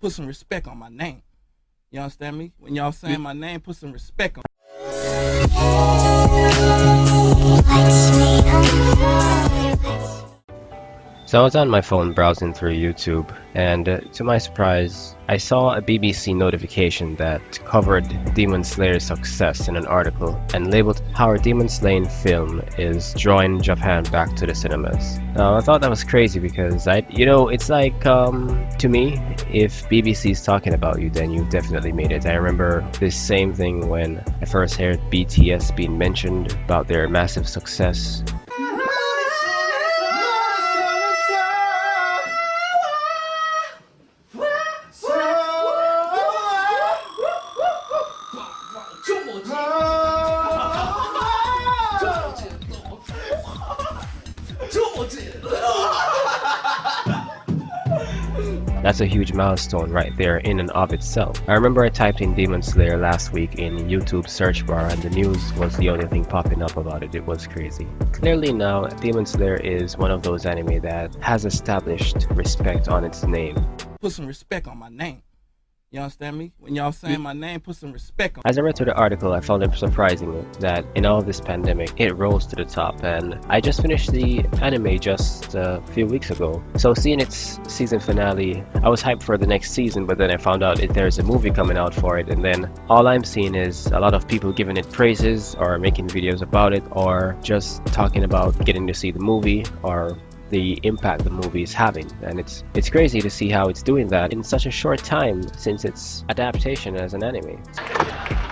Put some respect on my name. You understand me? When y'all saying my name, put some respect on. So I was on my phone browsing through YouTube, and to my surprise, I saw a BBC notification that covered Demon Slayer's success in an article and labeled how our Demon Slaying film is drawing Japan back to the cinemas. Now I thought that was crazy because it's like, to me, if BBC is talking about you, then you've definitely made it. I remember this same thing when I first heard BTS being mentioned about their massive success. That's a huge milestone right there in and of itself. I remember I typed in Demon Slayer last week in YouTube search bar and the news was the only thing popping up about it. It was crazy. Clearly now, Demon Slayer is one of those anime that has established respect on its name. Put some respect on my name. You understand me? When y'all saying my name, put some respect on. As I read through the article, I found it surprising that in all of this pandemic, it rose to the top. And I just finished the anime just a few weeks ago. So seeing its season finale, I was hyped for the next season, but then I found out there's a movie coming out for it. And then all I'm seeing is a lot of people giving it praises or making videos about it or just talking about getting to see the movie or the impact the movie is having. And it's crazy to see how it's doing that in such a short time since its adaptation as an anime.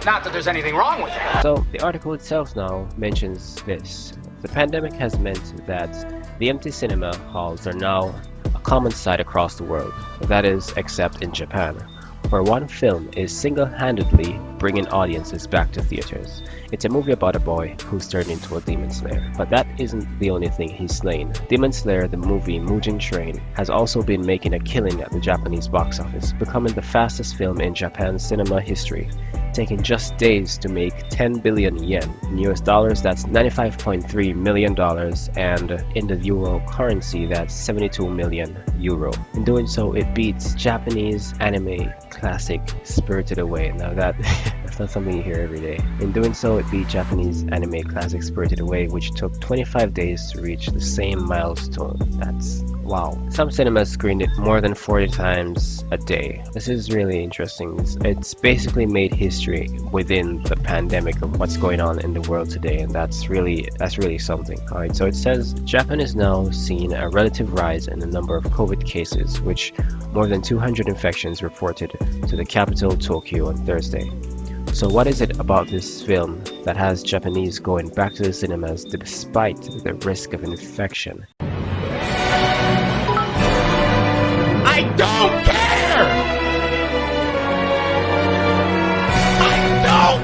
Not that there's anything wrong with it. So the article itself now mentions this. The pandemic has meant that the empty cinema halls are now a common sight across the world. That is, except in Japan, where one film is single-handedly bringing audiences back to theaters. It's a movie about a boy who's turned into a demon slayer. But that isn't the only thing he's slain. Demon Slayer, the movie Mugen Train, has also been making a killing at the Japanese box office, becoming the fastest film in Japan's cinema history, taking just days to make 10 billion yen. In US dollars, that's $95.3 million, and in the euro currency, that's 72 million euro. In doing so, it beats Japanese anime classic Spirited Away. Now that's not something you hear every day. In doing so, it beat Japanese anime classic Spirited Away, which took 25 days to reach the same milestone. That's wow. Some cinemas screened it more than 40 times a day. This is really interesting. It's basically made history within the pandemic of what's going on in the world today, and that's really something. Alright, so it says Japan is now seeing a relative rise in the number of COVID cases, which more than 200 infections reported to the capital Tokyo on Thursday. So what is it about this film that has Japanese going back to the cinemas despite the risk of infection? I don't care! I don't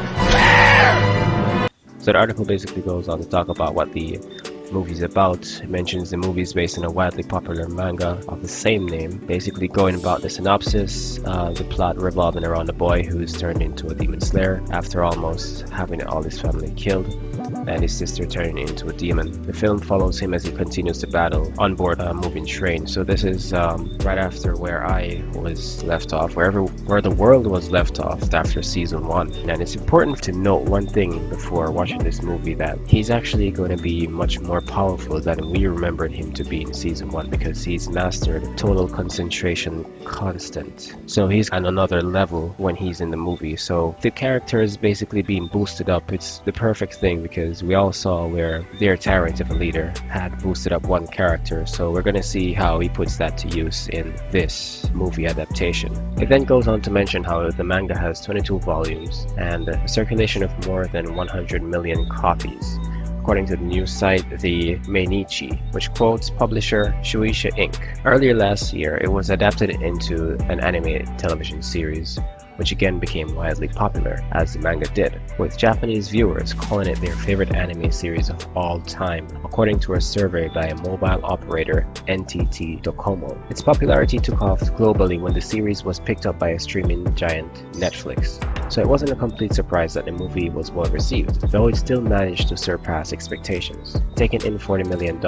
care! So the article basically goes on to talk about what the movie's about. It mentions the movie is based on a widely popular manga of the same name, basically going about the synopsis, the plot revolving around a boy who's turned into a demon slayer after almost having all his family killed and his sister turning into a demon. The film follows him as he continues to battle on board a moving train. So this is right after where I was left off, where the world was left off after season 1. And it's important to note one thing before watching this movie, that he's actually going to be much more powerful than we remembered him to be in season 1, because he's mastered total concentration constant. So he's on another level when he's in the movie. So the character is basically being boosted up. It's the perfect thing because we all saw where their tyrant of a leader had boosted up one character. So we're going to see how he puts that to use in this movie adaptation. It then goes on to mention how the manga has 22 volumes and a circulation of more than 100 million copies, according to the news site the Mainichi, which quotes publisher Shueisha Inc. Earlier last year, it was adapted into an anime television series, which again became widely popular, as the manga did, with Japanese viewers calling it their favorite anime series of all time, according to a survey by a mobile operator NTT Docomo. Its popularity took off globally when the series was picked up by a streaming giant Netflix. So it wasn't a complete surprise that the movie was well received, though it still managed to surpass expectations, taking in $40 million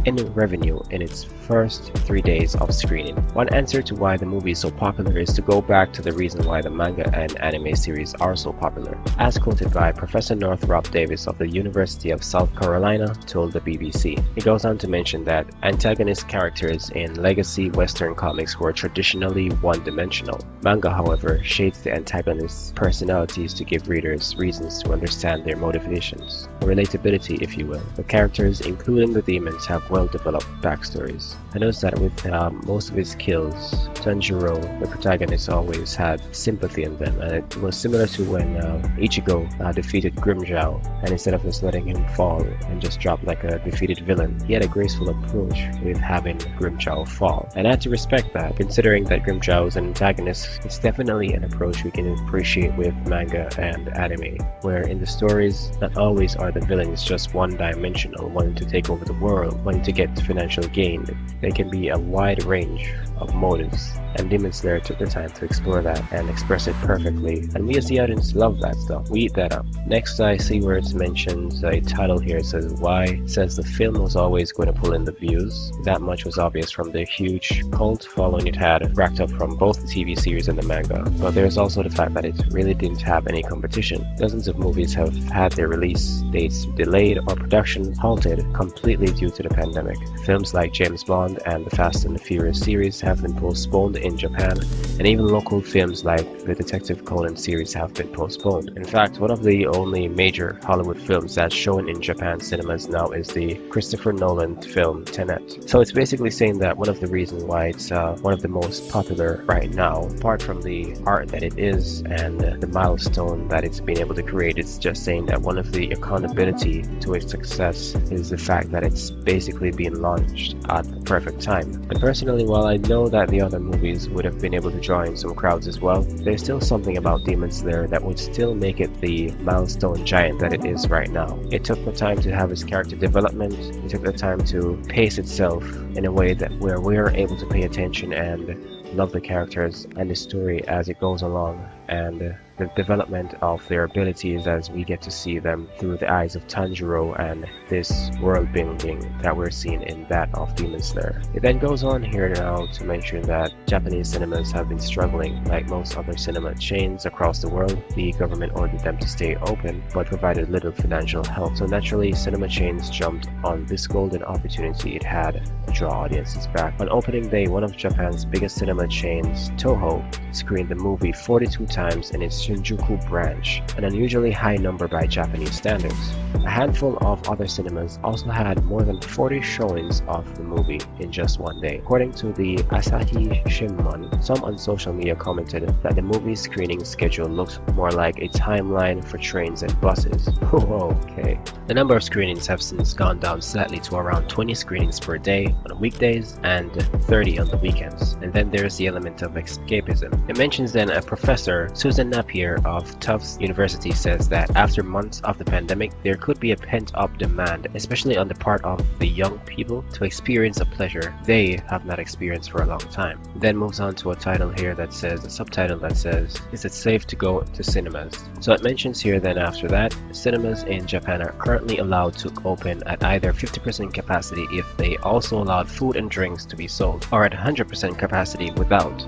in revenue in its first 3 days of screening. One answer to why the movie is so popular is to go back to the reason why the manga and anime series are so popular. As quoted by Professor Northrop Davis of the University of South Carolina told the BBC. He goes on to mention that antagonist characters in legacy Western comics were traditionally one-dimensional. Manga, however, shades the antagonist's personalities to give readers reasons to understand their motivations, relatability if you will. The characters, including the demons, have well-developed backstories. I noticed that with most of his kills, Tanjiro, the protagonist, always had sympathy in them, and it was similar to when Ichigo defeated Grimmjow, and instead of just letting him fall and just drop like a defeated villain, he had a graceful approach with having Grimmjow fall. And I had to respect that, considering that Grimmjow is an antagonist. It's definitely an approach we can appreciate with manga and anime, where in the stories, not always are the villains just one-dimensional, wanting to take over the world, wanting to get financial gain. There can be a wide range of motives, and Demon Slayer took the time to explore that and express it perfectly, and we as the audience love that stuff. We eat that up. Next, I see where it mentions a title here. It says why. It says the film was always going to pull in the views. That much was obvious from the huge cult following it had racked up from both the TV series and the manga, but there's also the fact that it really didn't have any competition. Dozens of movies have had their release dates delayed or production halted completely due to the pandemic. Films like James Bond and the Fast and the Furious series have been postponed in Japan, and even local films like the Detective Conan series have been postponed. In fact, one of the only major Hollywood films that's shown in Japan cinemas now is the Christopher Nolan film Tenet. So it's basically saying that one of the reasons why it's one of the most popular right now, apart from the art that it is and the milestone that it's been able to create, it's just saying that one of the accountability to its success is the fact that it's basically being launched at the perfect time. And personally, while I know that the other movies would have been able to draw in some crowds as well, there's still something about Demon Slayer that would still make it the milestone giant that it is right now. It took the time to have its character development, it took the time to pace itself in a way that where we're able to pay attention and love the characters and the story as it goes along, and the development of their abilities as we get to see them through the eyes of Tanjiro and this world building that we're seeing in that of Demon Slayer. It then goes on here now to mention that Japanese cinemas have been struggling. Like most other cinema chains across the world, the government ordered them to stay open but provided little financial help. So naturally, cinema chains jumped on this golden opportunity it had to draw audiences back. On opening day, one of Japan's biggest cinema chains, Toho, screened the movie 42 times in its Shinjuku branch, an unusually high number by Japanese standards. A handful of other cinemas also had more than 40 showings of the movie in just one day. According to the Asahi Shimbun, some on social media commented that the movie's screening schedule looked more like a timeline for trains and buses. Whoa, okay. The number of screenings have since gone down slightly to around 20 screenings per day on weekdays and 30 on the weekends. And then there's the element of escapism. It mentions then a professor, Susan Napier of Tufts University, says that after months of the pandemic, there could be a pent-up demand, especially on the part of the young people, to experience a pleasure they have not experienced for a long time. It then moves on to a title here that says, a subtitle that says, is it safe to go to cinemas? So it mentions here then after that, cinemas in Japan are currently allowed to open at either 50% capacity if they also allowed food and drinks to be sold, or at 100% capacity without,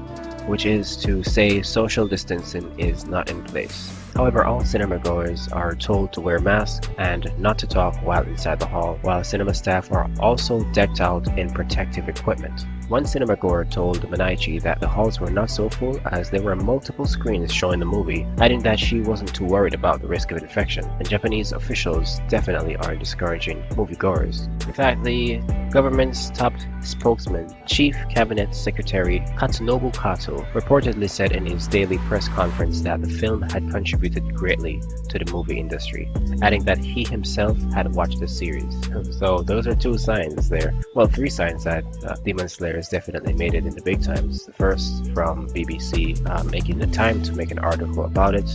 which is to say social distancing is not in place. However, all cinema goers are told to wear masks and not to talk while inside the hall, while cinema staff are also decked out in protective equipment. One cinema goer told Manaichi that the halls were not so full as there were multiple screens showing the movie, adding that she wasn't too worried about the risk of infection, and Japanese officials definitely are discouraging moviegoers. In fact, the government's top spokesman, Chief Cabinet Secretary Katsunobu Kato, reportedly said in his daily press conference that the film had contributed greatly to the movie industry, adding that he himself had watched the series. So those are two signs there. Well, three signs that Demon Slayer has definitely made it in the big times. The first from BBC making the time to make an article about it.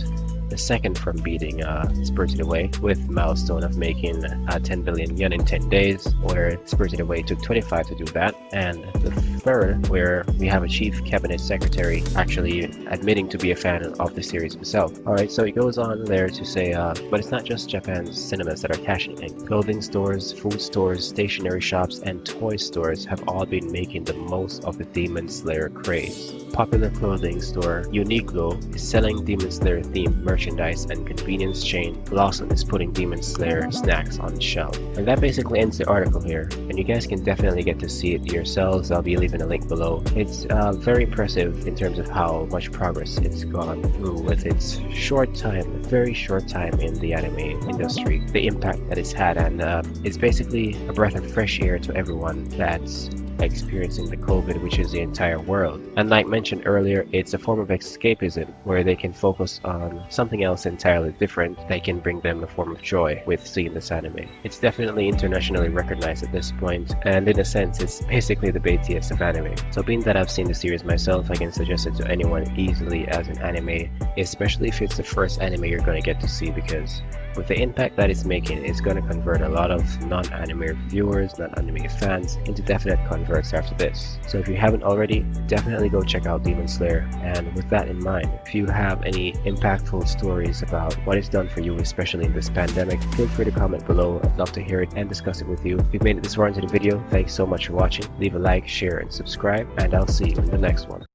the second from beating Spirited Away, with milestone of making 10 billion yen in 10 days, where Spirited Away took 25 to do that, and the third where we have a chief cabinet secretary actually admitting to be a fan of the series himself. Alright, so it goes on there to say, but it's not just Japan's cinemas that are cashing in. Clothing stores, food stores, stationery shops, and toy stores have all been making the most of the Demon Slayer craze. Popular clothing store Uniqlo is selling Demon Slayer themed merchandise, and convenience chain Lawson is putting Demon Slayer snacks on the shelf. And that basically ends the article here, and you guys can definitely get to see it yourselves. I'll be leaving a link below. It's very impressive in terms of how much progress it's gone through with its very short time in the anime industry, the impact that it's had, and it's basically a breath of fresh air to everyone that's experiencing the COVID, which is the entire world. And like mentioned earlier, it's a form of escapism where they can focus on something else entirely different that can bring them a form of joy with seeing this anime. It's definitely internationally recognized at this point, and in a sense it's basically the BTS of anime. So being that I've seen the series myself, I can suggest it to anyone easily as an anime, especially if it's the first anime you're going to get to see, because with the impact that it's making, it's going to convert a lot of non-anime viewers, non-anime fans into definite converts after this. So if you haven't already, definitely go check out Demon Slayer. And with that in mind, if you have any impactful stories about what it's done for you, especially in this pandemic, feel free to comment below. I'd love to hear it and discuss it with you. If you've made it this far into the video, thanks so much for watching. Leave a like, share, and subscribe, and I'll see you in the next one.